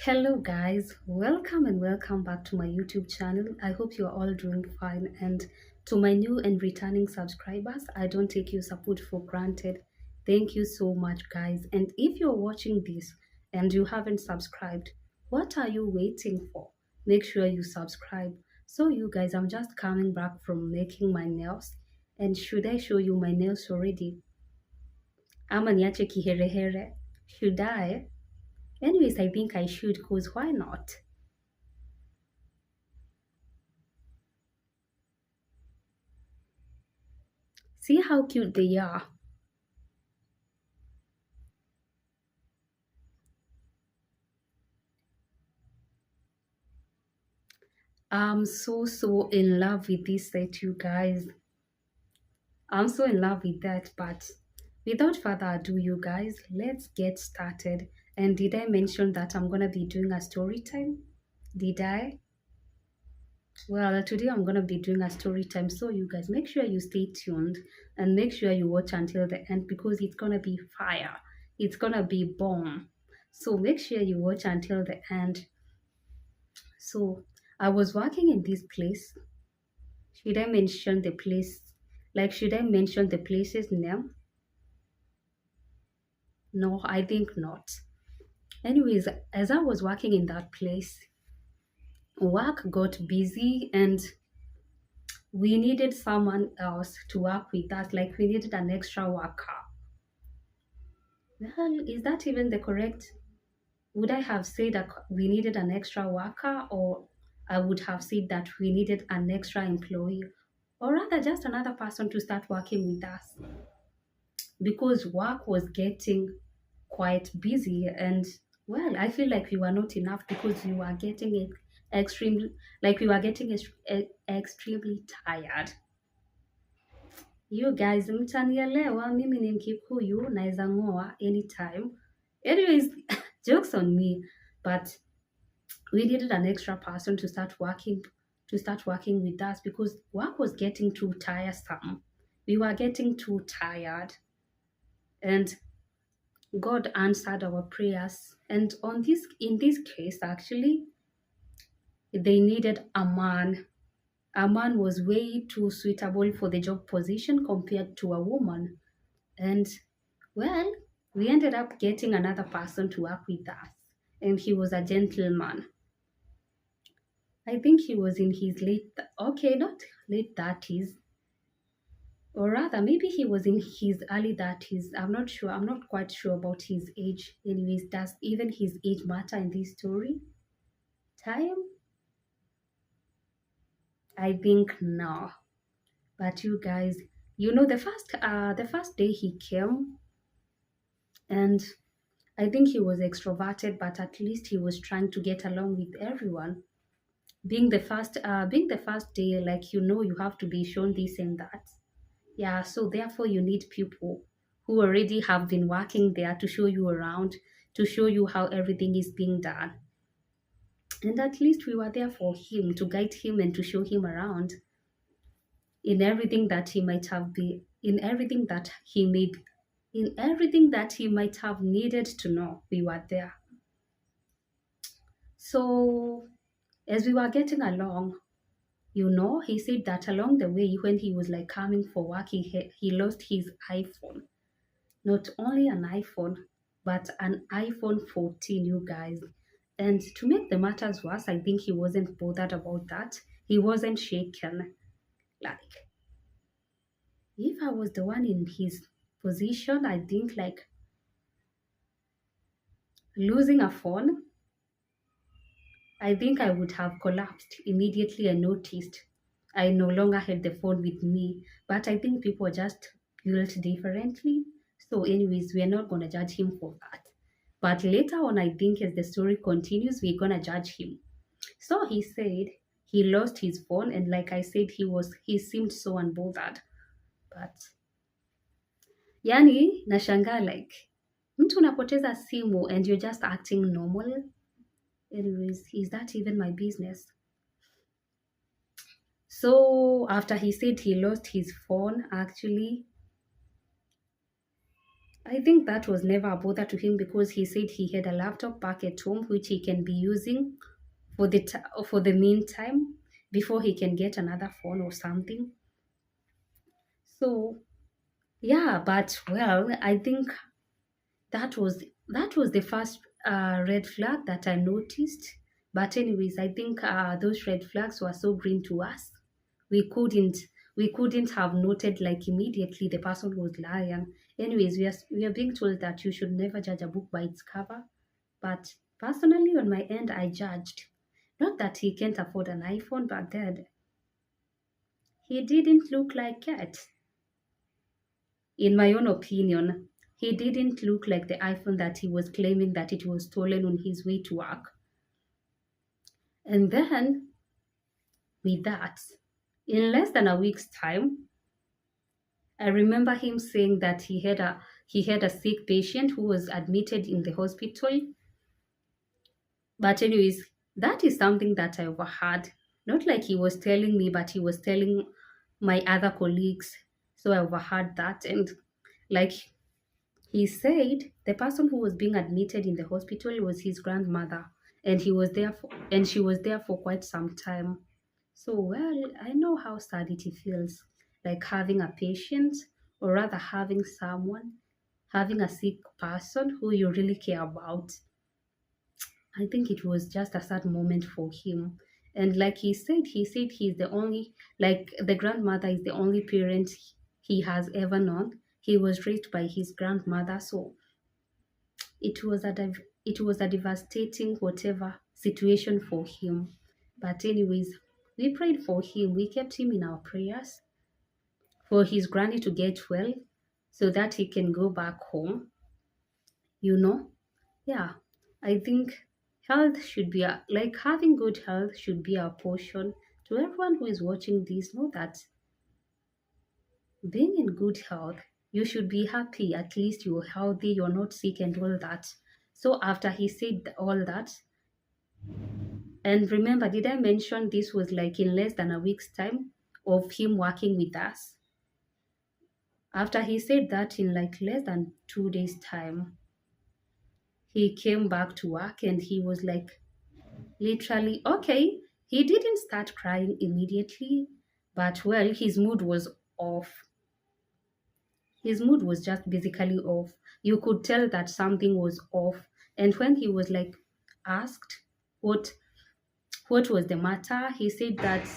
Hello guys, welcome and welcome back to my YouTube channel. I hope you are all doing fine, and to my new and returning subscribers, I don't take your support for granted. Thank you so much guys. And if you're watching this and you haven't subscribed, what are you waiting for? Make sure you subscribe. So you guys, I'm just coming back from making my nails, and should I show you my nails already? Ama niache kiherehere? Should I? Anyways, I think I should, cause why not? See how cute they are. I'm so in love with this set, you guys. I'm so in love with that, but without further ado, you guys, let's get started. And did I mention that I'm gonna be doing a story time? Did I? Well, today I'm gonna be doing a story time, so you guys make sure you stay tuned and make sure you watch until the end because it's gonna be fire. It's gonna be bomb. So make sure you watch until the end. So I was working in this place. Should I mention the place? Like, should I mention the place's name? No, I think not. Anyways, as I was working in that place, work got busy and we needed someone else to work with us. Like, we needed an extra worker. Well, is that even the correct? Would I have said that we needed an extra worker, or I would have said that we needed an extra employee, or rather just another person to start working with us? Because work was getting quite busy, and well, I feel like we were not enough because we were getting it extremely, like we were getting extremely tired. You guys mtanielewa, mimi ni Mkikuyu, naeza ng'oa anytime. Anyways, jokes on me, but we needed an extra person to start working with us because work was getting too tiresome. We were getting too tired, and God answered our prayers. And in this case, actually, they needed a man. A man was way too suitable for the job position compared to a woman. And well, we ended up getting another person to work with us. And he was a gentleman. I think he was in his not late 30s, or rather maybe he was in his early 30s. I'm not sure. I'm not quite sure about his age. Anyways, does even his age matter in this story? Time? I think no. But you guys, the first day he came, and I think he was extroverted, but at least he was trying to get along with everyone. Being the first day, like you have to be shown this and that. Yeah, so therefore you need people who already have been working there to show you around, to show you how everything is being done. And at least we were there for him to guide him and to show him around in everything that he might have been, in everything that he might have needed to know. We were there. So as we were getting along, he said that along the way when he was like coming for work, he lost his iPhone. Not only an iPhone, but an iPhone 14, you guys. And to make the matters worse, I think he wasn't bothered about that. He wasn't shaken. Like, if I was the one in his position, I think like losing a phone, I think I would have collapsed immediately and noticed I no longer had the phone with me. But I think people are just built differently. So, anyways, we're not gonna judge him for that. But later on, I think as the story continues, we're gonna judge him. So he said he lost his phone, and like I said, he seemed so unbothered. But yani nashangaa like mtu unapoteza simu and you're just acting normal. Anyways, is that even my business? So after he said he lost his phone, actually, I think that was never a bother to him because he said he had a laptop back at home which he can be using for the meantime before he can get another phone or something. So yeah, but well, I think that was the first red flag that I noticed. But anyways, I think those red flags were so green to us. We couldn't we couldn't have noted like immediately the person was lying. Anyways, we are being told that you should never judge a book by its cover. But personally, on my end, I judged. Not that he can't afford an iPhone, but then he didn't look like it. In my own opinion, he didn't look like the iPhone that he was claiming that it was stolen on his way to work. And then, with that, in less than a week's time, I remember him saying that he had a sick patient who was admitted in the hospital. But anyways, that is something that I overheard. Not like he was telling me, but he was telling my other colleagues. So I overheard that, and like he said the person who was being admitted in the hospital was his grandmother, and she was there for quite some time. So well, I know how sad it feels, like having a patient, or rather having a sick person who you really care about. I think it was just a sad moment for him. And like he said he's the only, like the grandmother is the only parent he has ever known. He was raised by his grandmother, so it was a devastating whatever situation for him. But anyways, we prayed for him. We kept him in our prayers for his granny to get well so that he can go back home. You know, yeah, I think health should be like having good health should be our portion. To everyone who is watching this, know that being in good health, you should be happy. At least you're healthy, you're not sick, and all that. So after he said all that, and remember, did I mention this was like in less than a week's time of him working with us? After he said that, in like less than 2 days' time, he came back to work and he was like literally okay. He didn't start crying immediately, but well, his mood was off. His mood was just basically off. You could tell that something was off. And when he was like asked what what was the matter, he said that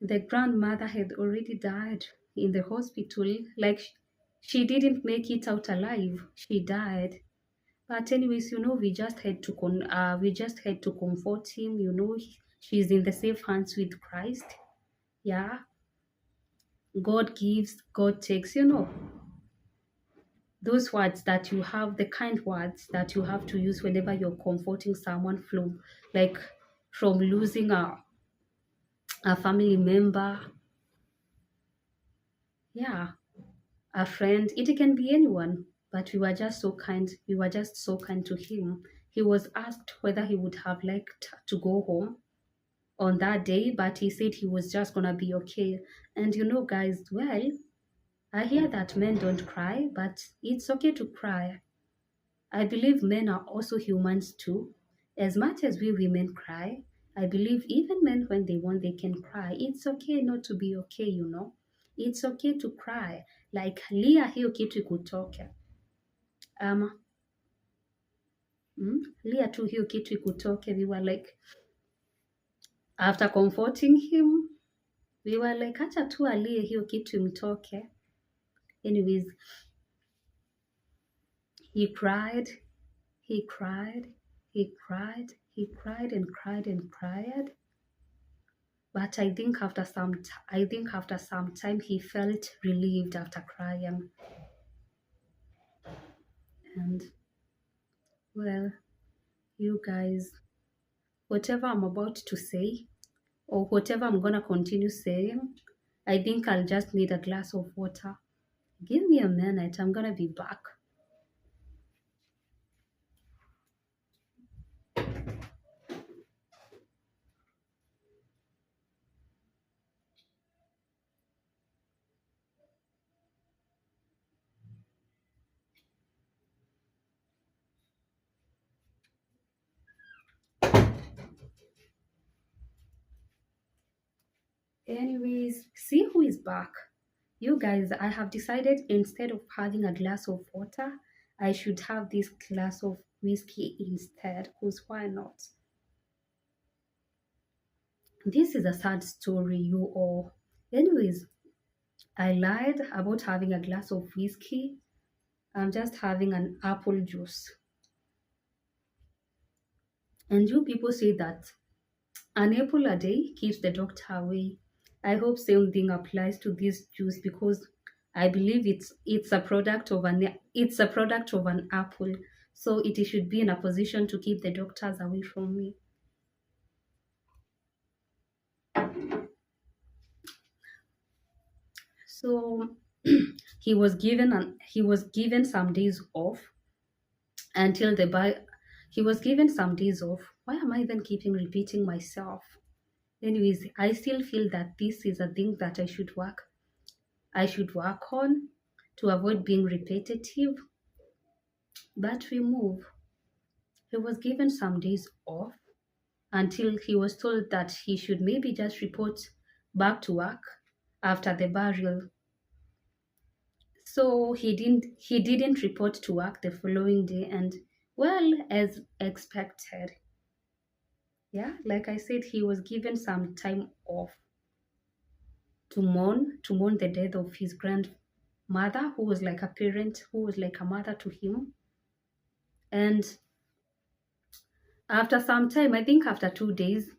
the grandmother had already died in the hospital. Like she didn't make it out alive. She died. But anyways, we just had to comfort him. She's in the safe hands with Christ. Yeah, God gives, God takes. Those words that you have, the kind words that you have to use whenever you're comforting someone like, from losing a family member. Yeah, a friend. It can be anyone. But we were just so kind to him. He was asked whether he would have liked to go home on that day, but he said he was just gonna be okay. And guys, well, I hear that men don't cry, but it's okay to cry. I believe men are also humans too. As much as we women cry, I believe even men, when they want, they can cry. It's okay not to be okay. It's okay to cry. Like lia hiyo kitu ikutoke. Ama lia tu hiyo kitu ikutoke. We were like, after comforting him, we were like, acha tu alie hiyo kitu imtoke. Anyways, he cried, he cried, he cried, he cried and cried and cried. But I think after some time he felt relieved after crying. And well, you guys, whatever I'm about to say, or whatever I'm gonna continue saying, I think I'll just need a glass of water. Give me a minute, I'm gonna be back. Anyways, see who is back. You guys, I have decided instead of having a glass of water, I should have this glass of whiskey instead, because why not? This is a sad story, you all. Anyways, I lied about having a glass of whiskey. I'm just having an apple juice. And you people say that an apple a day keeps the doctor away. I hope same thing applies to this juice because I believe it's a product of an apple. So it should be in a position to keep the doctors away from me. So he was given some days off until the buy he was given some days off. Why am I then keeping repeating myself? Anyways, I still feel that this is a thing that I should work on to avoid being repetitive. But we move. He was given some days off until he was told that he should maybe just report back to work after the burial. So he didn't report to work the following day, and well, as expected. Yeah, like I said, he was given some time off to mourn the death of his grandmother, who was like a parent, who was like a mother to him. And after some time, I think after 2 days,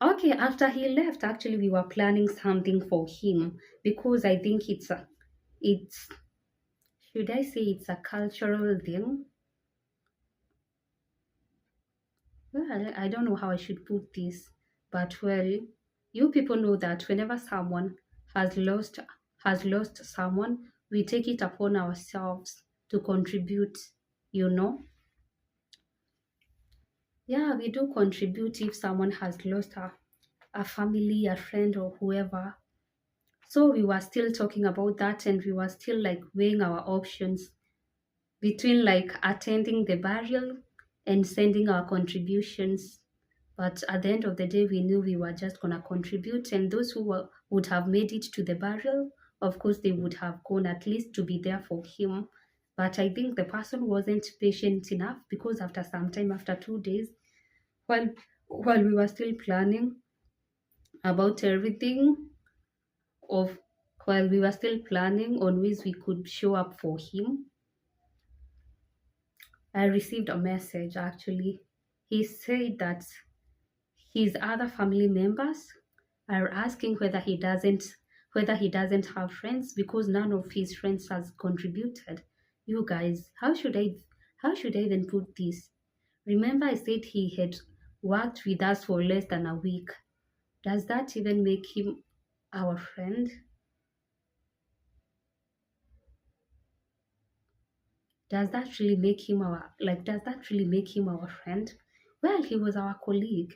okay, after he left, actually we were planning something for him because I think it's should I say it's a cultural thing. Well, I don't know how I should put this, but well, you people know that whenever someone has lost has lost someone, we take it upon ourselves to contribute, you know. Yeah, we do contribute if someone has lost a family, a friend, or whoever. So we were still talking about that and we were still like weighing our options between like attending the burial and sending our contributions. But at the end of the day, we knew we were just going to contribute. And those would have made it to the burial, of course, they would have gone at least to be there for him. But I think the person wasn't patient enough because after some time, after 2 days, while, while we were still planning about everything, of while we were still planning on ways we could show up for him, I received a message actually. He said that his other family members are asking whether he doesn't have friends because none of his friends has contributed. You guys, how should I even put this? Remember I said he had worked with us for less than a week. Does that even make him our friend? Does that really make him our friend? Well, he was our colleague.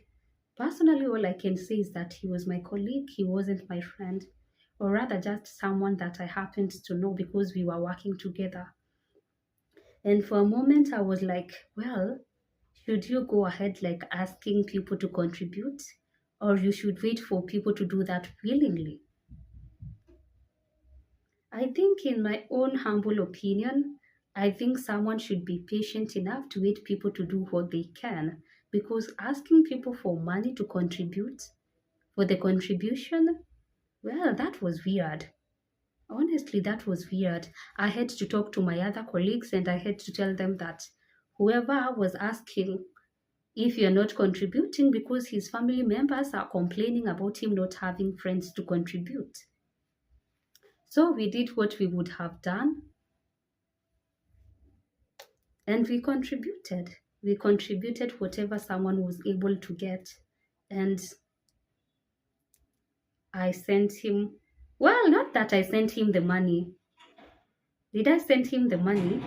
Personally, all I can say is that he was my colleague, he wasn't my friend, or rather just someone that I happened to know because we were working together. And for a moment I was like, well, should you go ahead like asking people to contribute, or you should wait for people to do that willingly? I think, in my own humble opinion, I think someone should be patient enough to wait people to do what they can, because asking people for money to contribute, for the contribution, well, that was weird. Honestly, that was weird. I had to talk to my other colleagues and I had to tell them that whoever was asking if you're not contributing because his family members are complaining about him not having friends to contribute. So we did what we would have done and we contributed. We contributed whatever someone was able to get. And I sent him, well, not that I sent him the money. Did I send him the money?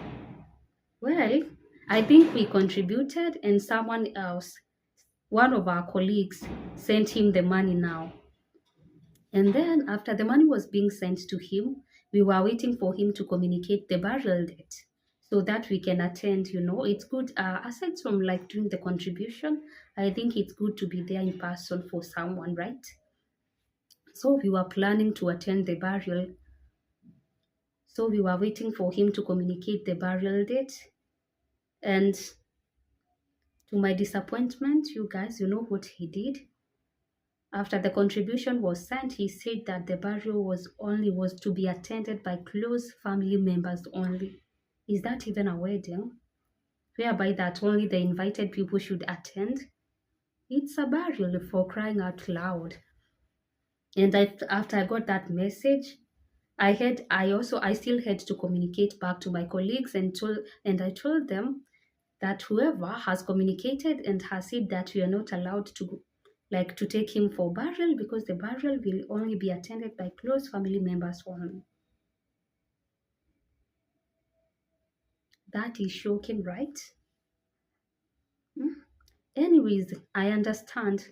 Well, I think we contributed and someone else, one of our colleagues, sent him the money now. And then after the money was being sent to him, we were waiting for him to communicate the burial date so that we can attend. It's good, aside from like doing the contribution, I think it's good to be there in person for someone, right? So we were planning to attend the burial. So we were waiting for him to communicate the burial date. And to my disappointment, you guys, you know what he did? After the contribution was sent, he said that the burial was to be attended by close family members only. Is that even a wedding? Whereby that only the invited people should attend? It's a burial, for crying out loud. And after I got that message, I still had to communicate back to my colleagues and I told them that whoever has communicated and has said that we are not allowed to take him for burial, because the burial will only be attended by close family members only. That is shocking, right? Hmm? Anyways, I understand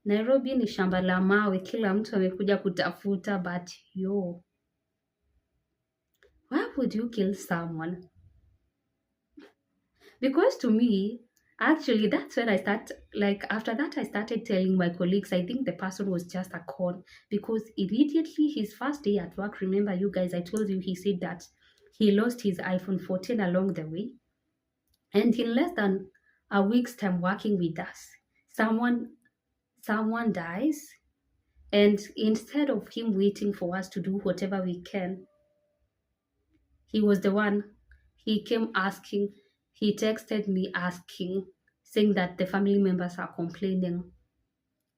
Nairobi ni shamba la mawe, kila mtu amekuja kutafuta, but why would you kill someone? Because to me, actually, that's when after that, I started telling my colleagues, I think the person was just a con. Because immediately, his first day at work, remember, you guys, I told you, he said that he lost his iPhone 14 along the way. And in less than a week's time working with us, someone dies. And instead of him waiting for us to do whatever we can, he was the one, he came asking, he texted me asking, saying that the family members are complaining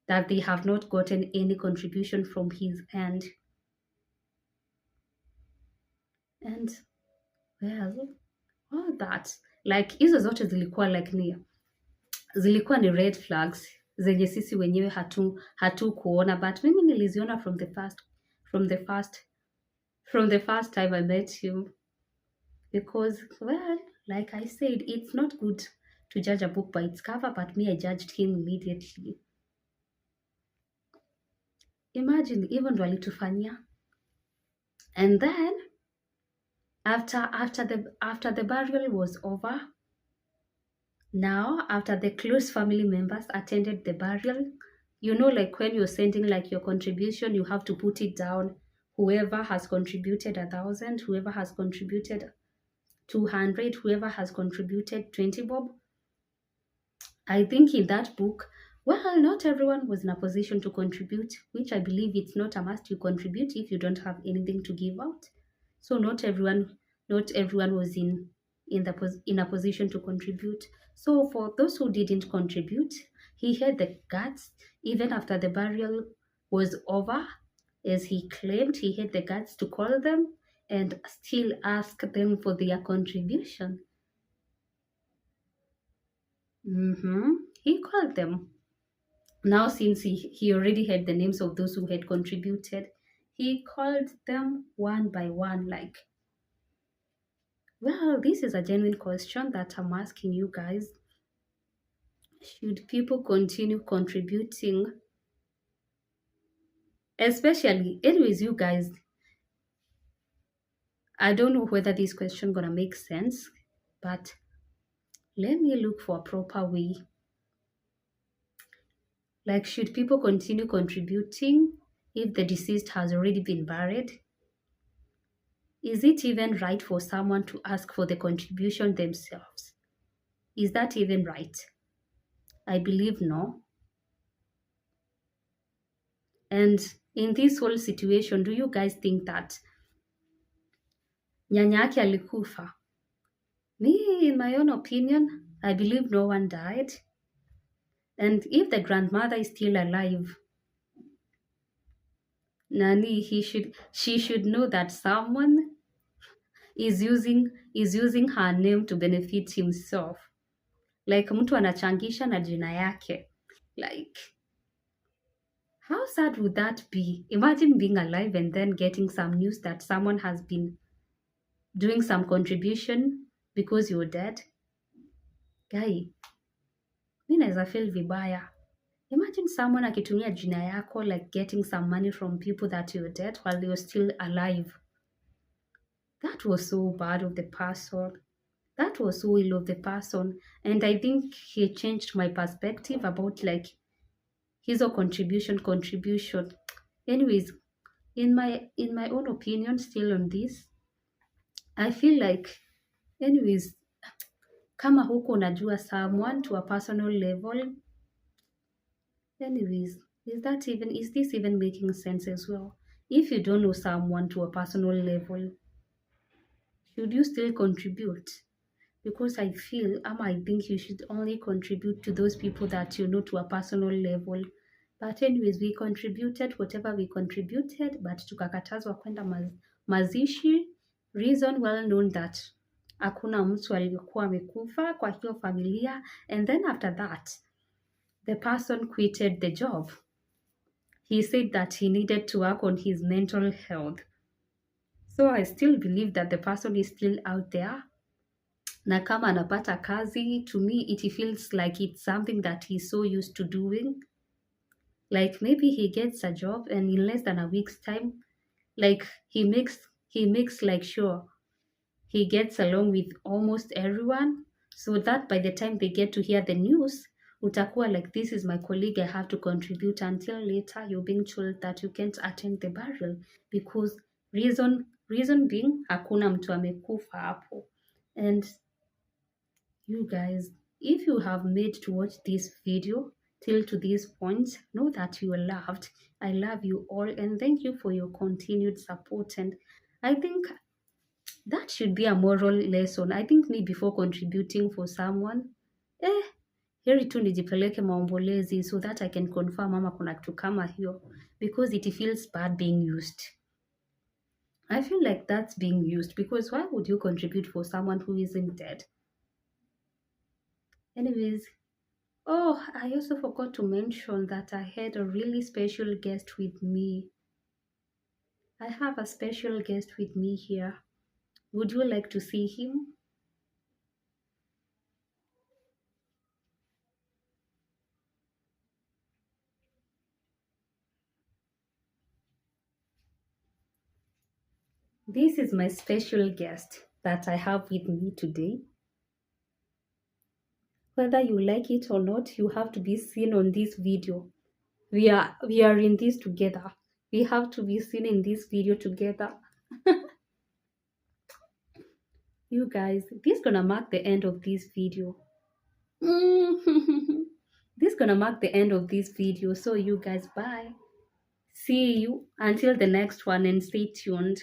that they have not gotten any contribution from his end. And well, all that, like hizo zote zilikuwa ni red flags zenye sisi wenyewe hatu kuona, but mimi niliziona from the first time I met him. Because, well, like I said, it's not good to judge a book by its cover, but me, I judged him immediately. Imagine, even ndo alitufanyia. And then, after the burial was over, now, after the close family members attended the burial, you know, like when you're sending like your contribution, you have to put it down. Whoever has contributed 1,000, whoever has contributed 200, whoever has contributed 20 bob. I think in that book, well, not everyone was in a position to contribute, which I believe it's not a must you contribute if you don't have anything to give out. So not everyone was in a position to contribute. So for those who didn't contribute, he had the guts, even after the burial was over, as he claimed, he had the guts to call them and still ask them for their contribution. He called them. Now, since he already had the names of those who had contributed, he called them one by one, like, well, this is a genuine question that I'm asking you guys. Should people continue contributing? Especially, anyways, you guys, I don't know whether this question gonna make sense, but let me look for a proper way. Like, should people continue contributing if the deceased has already been buried? Is it even right for someone to ask for the contribution themselves? Is that even right? I believe no. And in this whole situation, do you guys think that nyanya yake alikufa? Me, in my own opinion, I believe no one died. And if the grandmother is still alive, she should know that someone is using her name to benefit himself. Like mtu anachangisha na jina yake. Like, how sad would that be? Imagine being alive and then getting some news that someone has been doing some contribution because you're dead. Guy, mi naeza feel vibaya. Imagine someone akitumia jina yako, like getting some money from people that you're dead while you're still alive. That was so bad of the person. That was so ill of the person. And I think he changed my perspective about like his contribution. Anyways, in my own opinion, still on this, I feel like, anyways, kama huko unajua someone to a personal level, anyways, is this even making sense as well? If you don't know someone to a personal level, should you still contribute? Because I feel, I think you should only contribute to those people that you know to a personal level. But anyways, we contributed whatever we contributed, but tukakatazwa kwenda mazishi. Reason well known that hakuna mtu aliyekuwa amekufa kwa hiyo familia, and then after that the person quitted the job. He said that he needed to work on his mental health. So I still believe that the person is still out there. Na kama anapata kazi, to me it feels like it's something that he's so used to doing. Like maybe he gets a job and in less than a week's time, like he makes like sure he gets along with almost everyone, so that by the time they get to hear the news, utakuwa like, this is my colleague, I have to contribute, until later you're being told that you can't attend the burial because reason being hakuna mtu amekufa hapo. And you guys, if you have made to watch this video till to this point, know that you are loved. I love you all and thank you for your continued support. And I think that should be a moral lesson. I think me before contributing for someone, heri tu nijipeleke maombolezi so that I can confirm mama kuna kitu kama hiyo, because it feels bad being used. I feel like that's being used, because why would you contribute for someone who isn't dead? Anyways, oh, I also forgot to mention that I had a really special guest with me. I have a special guest with me here. Would you like to see him? This is my special guest that I have with me today. Whether you like it or not, you have to be seen on this video. We are in this together. We have to be seen in this video together. You guys, this is gonna mark the end of this video. This is gonna mark the end of this video. So you guys, bye. See you until the next one and stay tuned.